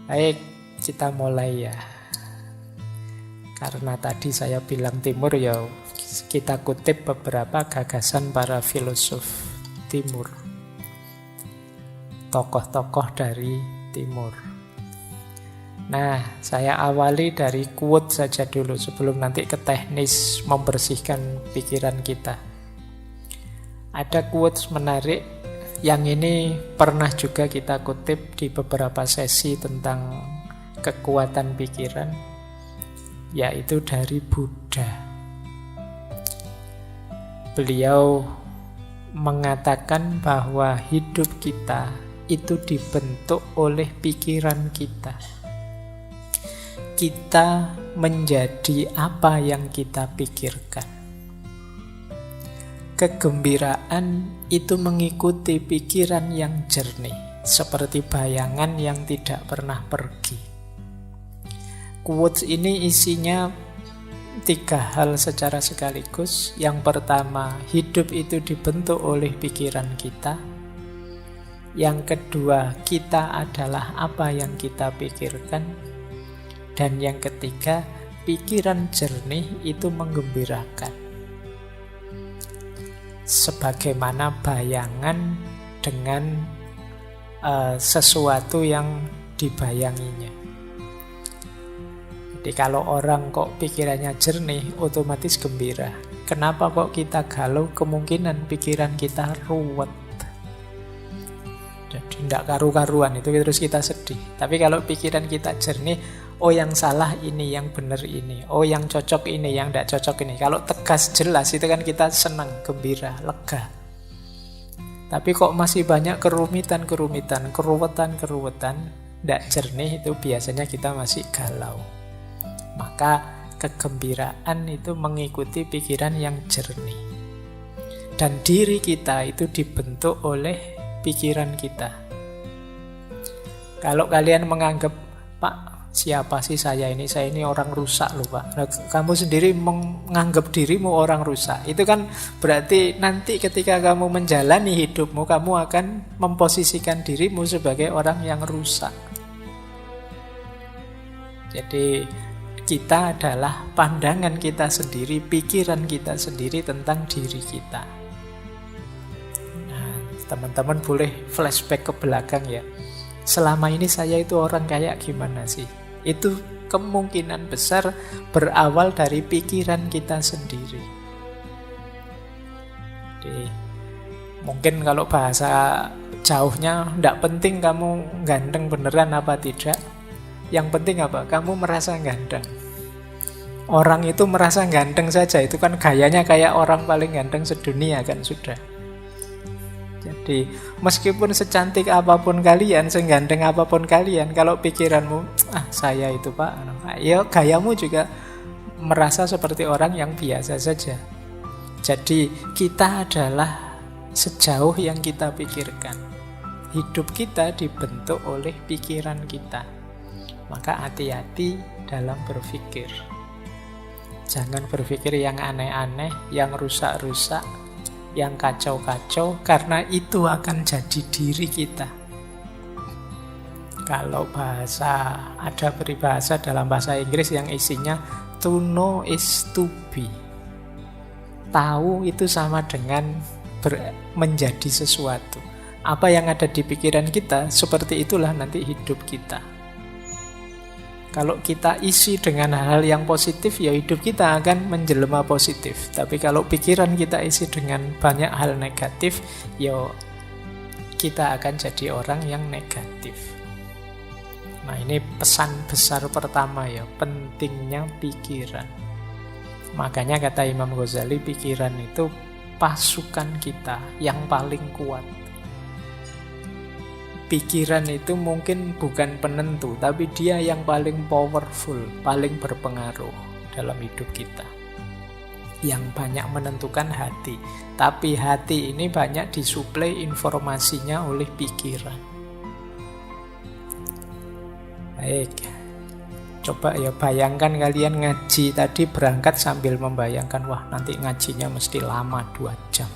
Baik, kita mulai ya. Karena tadi saya bilang timur ya, kita kutip beberapa gagasan para filosof timur. Tokoh-tokoh dari timur. Nah, saya awali dari quote saja dulu sebelum nanti ke teknis membersihkan pikiran kita. Ada quotes menarik yang ini pernah juga kita kutip di beberapa sesi tentang kekuatan pikiran, yaitu dari Buddha. Beliau mengatakan bahwa hidup kita itu dibentuk oleh pikiran kita. Kita menjadi apa yang kita pikirkan. Kegembiraan itu mengikuti pikiran yang jernih, seperti bayangan yang tidak pernah pergi. Quotes ini isinya 3 hal secara sekaligus. Yang pertama, hidup itu dibentuk oleh pikiran kita. Yang kedua, kita adalah apa yang kita pikirkan. Dan yang ketiga, pikiran jernih itu menggembirakan. Sebagaimana bayangan dengan sesuatu yang dibayanginya. Jadi kalau orang kok pikirannya jernih, otomatis gembira. Kenapa kok kita galau? Kemungkinan pikiran kita ruwet. Jadi tidak karu-karuan, itu terus kita sedih. Tapi kalau pikiran kita jernih, oh yang salah ini, yang benar ini, oh yang cocok ini, yang tidak cocok ini. Kalau tegas jelas itu kan kita senang, gembira, lega. Tapi kok masih banyak kerumitan, keruwetan, tidak jernih, itu biasanya kita masih galau. Maka kegembiraan itu mengikuti pikiran yang jernih. Dan diri kita itu dibentuk oleh pikiran kita. Kalau kalian menganggap, Pak, siapa sih saya ini? Saya ini orang rusak loh, Pak. Nah, kamu sendiri menganggap dirimu orang rusak. Itu kan berarti nanti ketika kamu menjalani hidupmu, kamu akan memposisikan dirimu sebagai orang yang rusak. Jadi kita adalah pandangan kita sendiri, pikiran kita sendiri tentang diri kita. Nah, teman-teman boleh flashback ke belakang ya. Selama ini saya itu orang kayak gimana sih? Itu kemungkinan besar berawal dari pikiran kita sendiri. Jadi, mungkin kalau bahasa jauhnya, tidak penting kamu ganteng beneran apa tidak. Yang penting apa? Kamu merasa ganteng. Orang itu merasa ganteng saja, itu kan gayanya kayak orang paling ganteng sedunia kan sudah. Jadi meskipun secantik apapun kalian, seganteng apapun kalian, kalau pikiranmu, saya itu Pak, ya gayamu juga merasa seperti orang yang biasa saja. Jadi kita adalah sejauh yang kita pikirkan. Hidup kita dibentuk oleh pikiran kita. Maka hati-hati dalam berpikir. Jangan berpikir yang aneh-aneh, yang rusak-rusak, yang kacau-kacau, karena itu akan jadi diri kita. Kalau ada peribahasa dalam bahasa Inggris yang isinya to know is to be. Tahu itu sama dengan menjadi sesuatu. Apa yang ada di pikiran kita, seperti itulah nanti hidup kita. Kalau kita isi dengan hal-hal yang positif, ya hidup kita akan menjelma positif. Tapi kalau pikiran kita isi dengan banyak hal negatif, ya kita akan jadi orang yang negatif. Nah, ini pesan besar pertama ya, pentingnya pikiran. Makanya kata Imam Ghazali, pikiran itu pasukan kita yang paling kuat. Pikiran itu mungkin bukan penentu, tapi dia yang paling powerful, paling berpengaruh dalam hidup kita. Yang banyak menentukan hati, tapi hati ini banyak disuplai informasinya oleh pikiran. Baik, coba ya bayangkan kalian ngaji tadi berangkat sambil membayangkan, wah nanti ngajinya mesti lama 2 jam.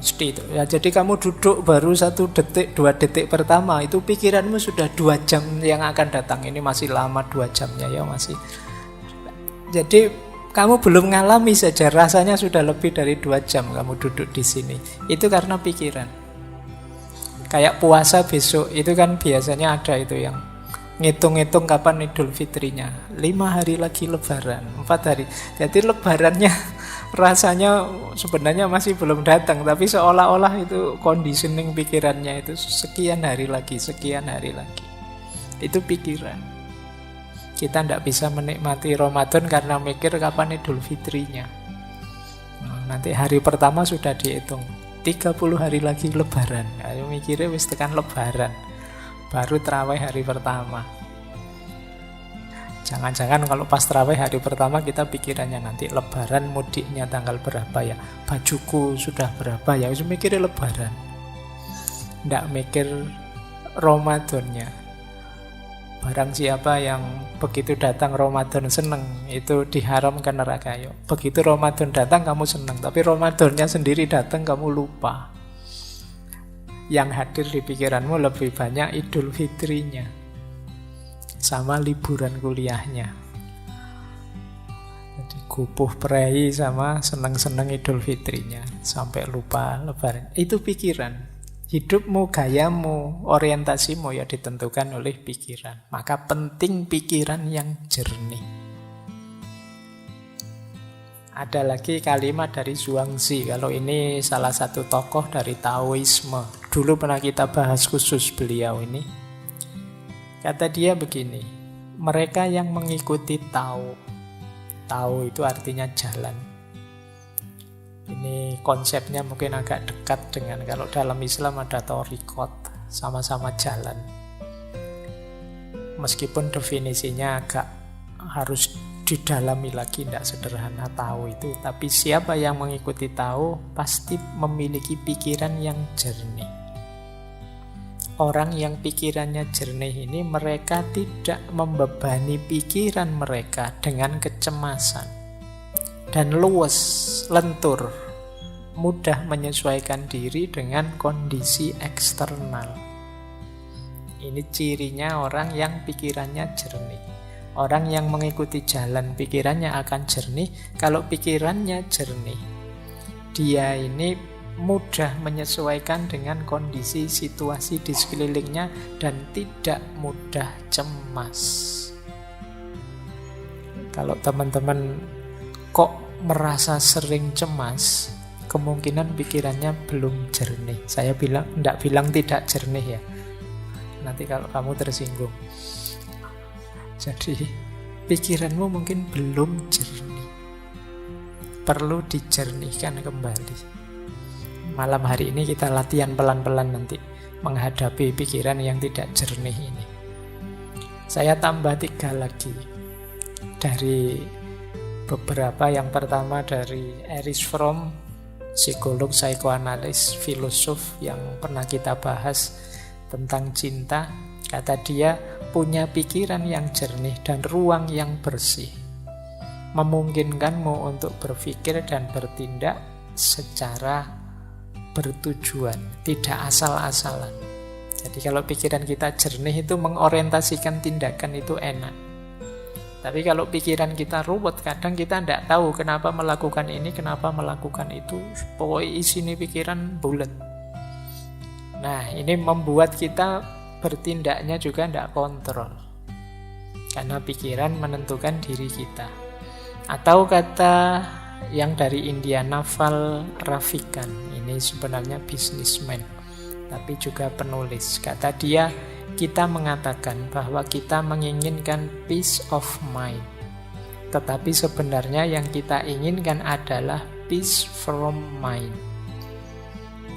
Mesti itu. Ya, jadi kamu duduk baru 1 detik, 2 detik pertama itu pikiranmu sudah 2 jam yang akan datang. Ini masih lama 2 jamnya ya masih. Jadi kamu belum ngalami saja rasanya sudah lebih dari 2 jam kamu duduk di sini. Itu karena pikiran. Kayak puasa besok itu kan biasanya ada itu yang ngitung-ngitung kapan Idul Fitrinya. 5 hari lagi Lebaran, 4 hari. Jadi Lebarannya rasanya sebenarnya masih belum datang, tapi seolah-olah itu conditioning pikirannya itu sekian hari lagi, sekian hari lagi. Itu pikiran. Kita tidak bisa menikmati Ramadan karena mikir kapan Idul Fitrinya. Nanti hari pertama sudah dihitung, 30 hari lagi Lebaran. Ayo mikirnya wis tekan Lebaran, baru terawih hari pertama. Jangan-jangan kalau pas terawih hari pertama kita pikirannya nanti Lebaran mudiknya tanggal berapa ya, bajuku sudah berapa ya, harus mikirnya Lebaran, nggak mikir Ramadannya. Barang siapa yang begitu datang Ramadan seneng, itu diharamkan neraka. Begitu Ramadan datang kamu seneng, tapi Ramadannya sendiri datang kamu lupa. Yang hadir di pikiranmu lebih banyak Idul Fitrinya sama liburan kuliahnya. Jadi kupuh prei sama seneng-seneng Idul Fitrinya sampai lupa Lebaran. Itu pikiran. Hidupmu, gayamu, orientasimu ya ditentukan oleh pikiran. Maka penting pikiran yang jernih. Ada lagi kalimat dari Zhuangzi. Kalau ini salah satu tokoh dari Taoisme. Dulu pernah kita bahas khusus beliau ini. Kata dia begini, mereka yang mengikuti Tao. Tao itu artinya jalan. Ini konsepnya mungkin agak dekat dengan kalau dalam Islam ada thariqat, sama-sama jalan. Meskipun definisinya agak harus didalami lagi, tidak sederhana Tao itu. Tapi siapa yang mengikuti Tao pasti memiliki pikiran yang jernih. Orang yang pikirannya jernih ini mereka tidak membebani pikiran mereka dengan kecemasan. Dan luwes, lentur, mudah menyesuaikan diri dengan kondisi eksternal. Ini cirinya orang yang pikirannya jernih. Orang yang mengikuti jalan pikirannya akan jernih. Kalau pikirannya jernih, dia ini mudah menyesuaikan dengan kondisi situasi di sekelilingnya dan tidak mudah cemas. Kalau teman-teman kok merasa sering cemas, kemungkinan pikirannya belum jernih. Saya tidak bilang tidak jernih ya. Nanti kalau kamu tersinggung. Jadi pikiranmu mungkin belum jernih. Perlu dijernihkan kembali. Malam hari ini kita latihan pelan-pelan nanti menghadapi pikiran yang tidak jernih ini. Saya tambah 3 lagi dari beberapa. Yang pertama dari Erich Fromm, psikolog, psikoanalis, filosof yang pernah kita bahas tentang cinta. Kata dia, punya pikiran yang jernih dan ruang yang bersih memungkinkanmu untuk berpikir dan bertindak secara bertujuan, tidak asal-asalan. Jadi kalau pikiran kita jernih itu mengorientasikan tindakan itu enak. Tapi kalau pikiran kita ruwet, kadang kita tidak tahu kenapa melakukan ini, kenapa melakukan itu. Pokoknya isinya pikiran bulat. Nah, ini membuat kita bertindaknya juga tidak kontrol. Karena pikiran menentukan diri kita. Atau kata yang dari India, Naval Ravikant, ini sebenarnya bisnismen tapi juga penulis. Kata dia, kita mengatakan bahwa kita menginginkan peace of mind, tetapi sebenarnya yang kita inginkan adalah peace from mind.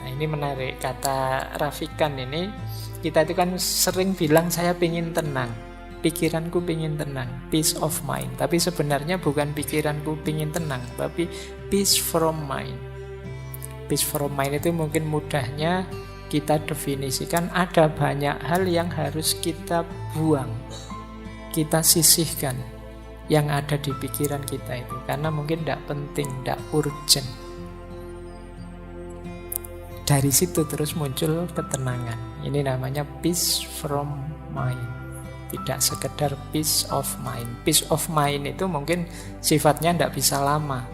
Nah, ini menarik. Kata Ravikant ini, kita itu kan sering bilang saya ingin tenang, pikiranku ingin tenang, peace of mind. Tapi sebenarnya bukan pikiranku ingin tenang, tapi peace from mind. Peace from mind itu mungkin mudahnya kita definisikan ada banyak hal yang harus kita buang, kita sisihkan yang ada di pikiran kita itu, karena mungkin tidak penting, tidak urgent. Dari situ terus muncul ketenangan. Ini namanya peace from mind. Tidak sekedar peace of mind. Peace of mind itu mungkin sifatnya tidak bisa lama.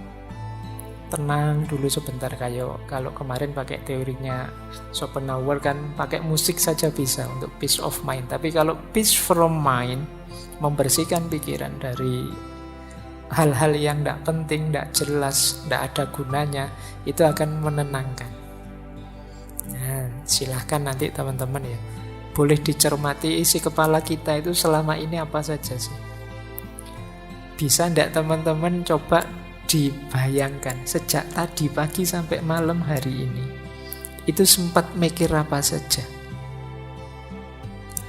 Tenang dulu sebentar, kayak kalau kemarin pakai teorinya Schopenhauer kan pakai musik saja bisa untuk peace of mind. Tapi kalau peace from mind, membersihkan pikiran dari hal-hal yang tidak penting, tidak jelas, tidak ada gunanya, itu akan menenangkan. Nah, silahkan nanti teman-teman ya, boleh dicermati isi kepala kita itu selama ini apa saja sih. Bisa tidak teman-teman coba dibayangkan sejak tadi pagi sampai malam hari ini itu sempat mikir apa saja.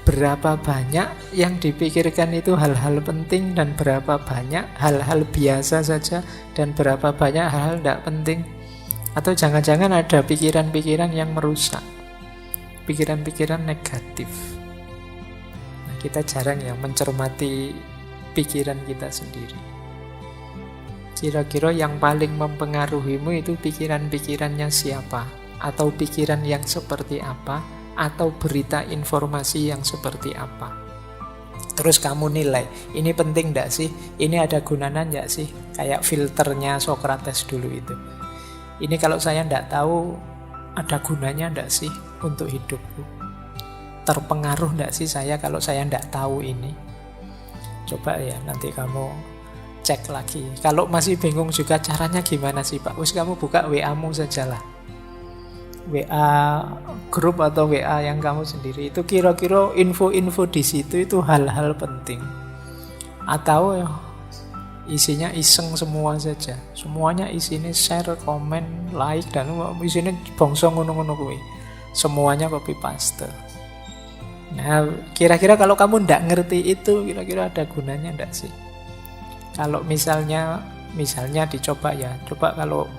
Berapa banyak yang dipikirkan itu hal-hal penting dan berapa banyak hal-hal biasa saja dan berapa banyak hal-hal tidak penting. Atau jangan-jangan ada pikiran-pikiran yang merusak, pikiran-pikiran negatif. Nah, kita jarang ya mencermati pikiran kita sendiri. Kira-kira yang paling mempengaruhimu itu pikiran-pikirannya siapa? Atau pikiran yang seperti apa? Atau berita informasi yang seperti apa? Terus kamu nilai, ini penting enggak sih? Ini ada gunanya enggak sih? Kayak filternya Socrates dulu itu. Ini kalau saya enggak tahu, ada gunanya enggak sih untuk hidupku? Terpengaruh enggak sih saya kalau saya enggak tahu ini? Coba ya nanti kamu cek lagi. Kalau masih bingung juga caranya gimana sih Pak? Wis kamu buka WA-mu sajalah. WA grup atau WA yang kamu sendiri itu kira-kira info-info di situ itu hal-hal penting atau ya, isinya iseng semua saja. Semuanya isinya share, komen, like dan isinya bongso ngono-ngono kuwi. Semuanya copy paste. Nah, kira-kira kalau kamu ndak ngerti itu kira-kira ada gunanya ndak sih? Kalau misalnya dicoba ya, coba kalau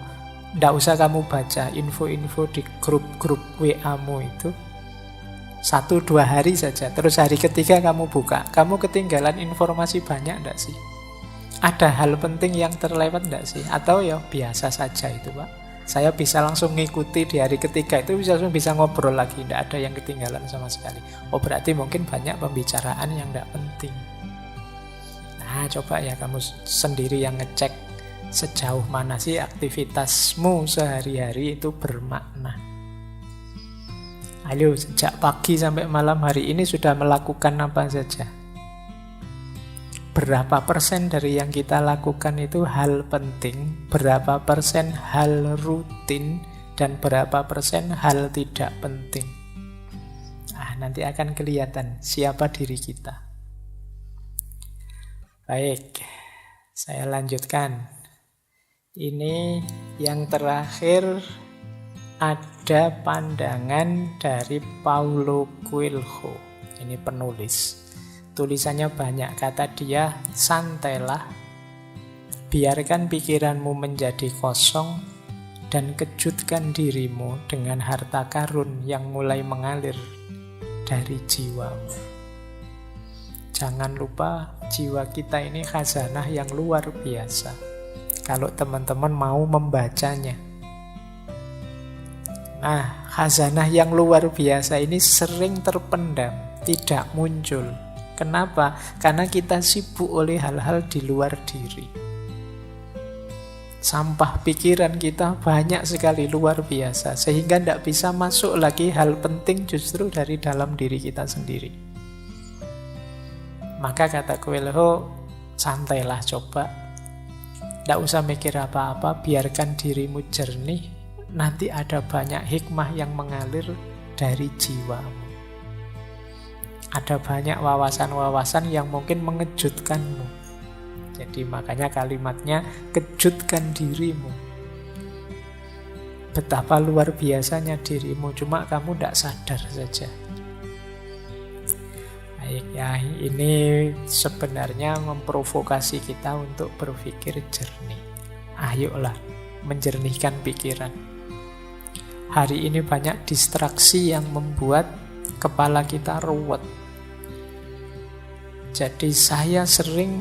ndak usah kamu baca info-info di grup-grup WA-mu itu 1-2 hari saja, terus hari ketiga kamu buka, kamu ketinggalan informasi banyak ndak sih? Ada hal penting yang terlewat ndak sih? Atau ya biasa saja itu Pak, saya bisa langsung ngikuti di hari ketiga itu langsung bisa ngobrol lagi, ndak ada yang ketinggalan sama sekali. Oh berarti mungkin banyak pembicaraan yang ndak penting. Nah coba ya kamu sendiri yang ngecek sejauh mana sih aktivitasmu sehari-hari itu bermakna. Ayo sejak pagi sampai malam hari ini sudah melakukan apa saja? Berapa persen dari yang kita lakukan itu hal penting, berapa persen hal rutin, dan berapa persen hal tidak penting. Nah, nanti akan kelihatan siapa diri kita. Baik, saya lanjutkan. Ini yang terakhir ada pandangan dari Paulo Coelho. Ini penulis. Tulisannya banyak, kata dia, santailah, biarkan pikiranmu menjadi kosong, dan kejutkan dirimu dengan harta karun yang mulai mengalir dari jiwamu. Jangan lupa, jiwa kita ini khazanah yang luar biasa. Kalau teman-teman mau membacanya. Nah, khazanah yang luar biasa ini sering terpendam, tidak muncul. Kenapa? Karena kita sibuk oleh hal-hal di luar diri. Sampah pikiran kita banyak sekali, luar biasa. Sehingga tidak bisa masuk lagi hal penting justru dari dalam diri kita sendiri. Maka kata Coelho, santailah coba. Tidak usah mikir apa-apa, biarkan dirimu jernih. Nanti ada banyak hikmah yang mengalir dari jiwamu. Ada banyak wawasan-wawasan yang mungkin mengejutkanmu. Jadi makanya kalimatnya, kejutkan dirimu. Betapa luar biasanya dirimu, cuma kamu tidak sadar saja. Baik ya, ini sebenarnya memprovokasi kita untuk berpikir jernih. Ayolah, menjernihkan pikiran. Hari ini banyak distraksi yang membuat kepala kita ruwet. Jadi saya sering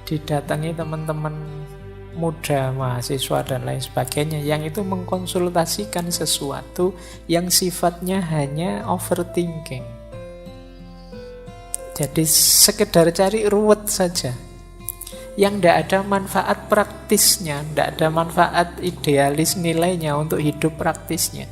didatangi teman-teman muda, mahasiswa, dan lain sebagainya, yang itu mengkonsultasikan sesuatu yang sifatnya hanya overthinking. Jadi sekedar cari ruwet saja, yang tidak ada manfaat praktisnya, tidak ada manfaat idealis nilainya untuk hidup praktisnya.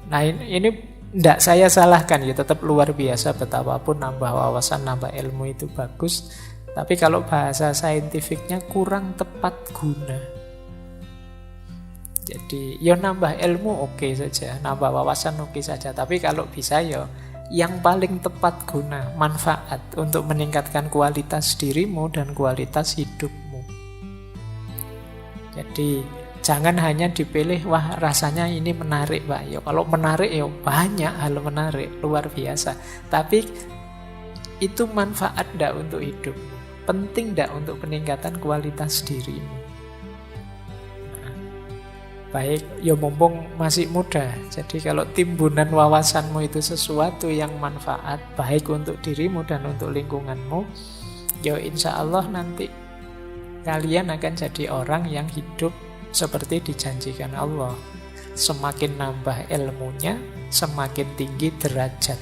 Nah ini tidak saya salahkan ya, tetap luar biasa betapapun nambah wawasan, nambah ilmu itu bagus. Tapi kalau bahasa saintifiknya kurang tepat guna. Jadi ya nambah ilmu oke saja, nambah wawasan oke saja. Tapi kalau bisa ya yang paling tepat guna, manfaat untuk meningkatkan kualitas dirimu dan kualitas hidupmu. Jadi jangan hanya dipilih, wah rasanya ini menarik Pak. Ya kalau menarik ya banyak hal menarik, luar biasa. Tapi itu manfaat enggak untuk hidupmu? Penting enggak untuk peningkatan kualitas dirimu? Nah, baik, ya mumpung masih muda. Jadi kalau timbunan wawasanmu itu sesuatu yang manfaat, baik untuk dirimu dan untuk lingkunganmu, ya insya Allah nanti kalian akan jadi orang yang hidup seperti dijanjikan Allah. Semakin nambah ilmunya, semakin tinggi derajat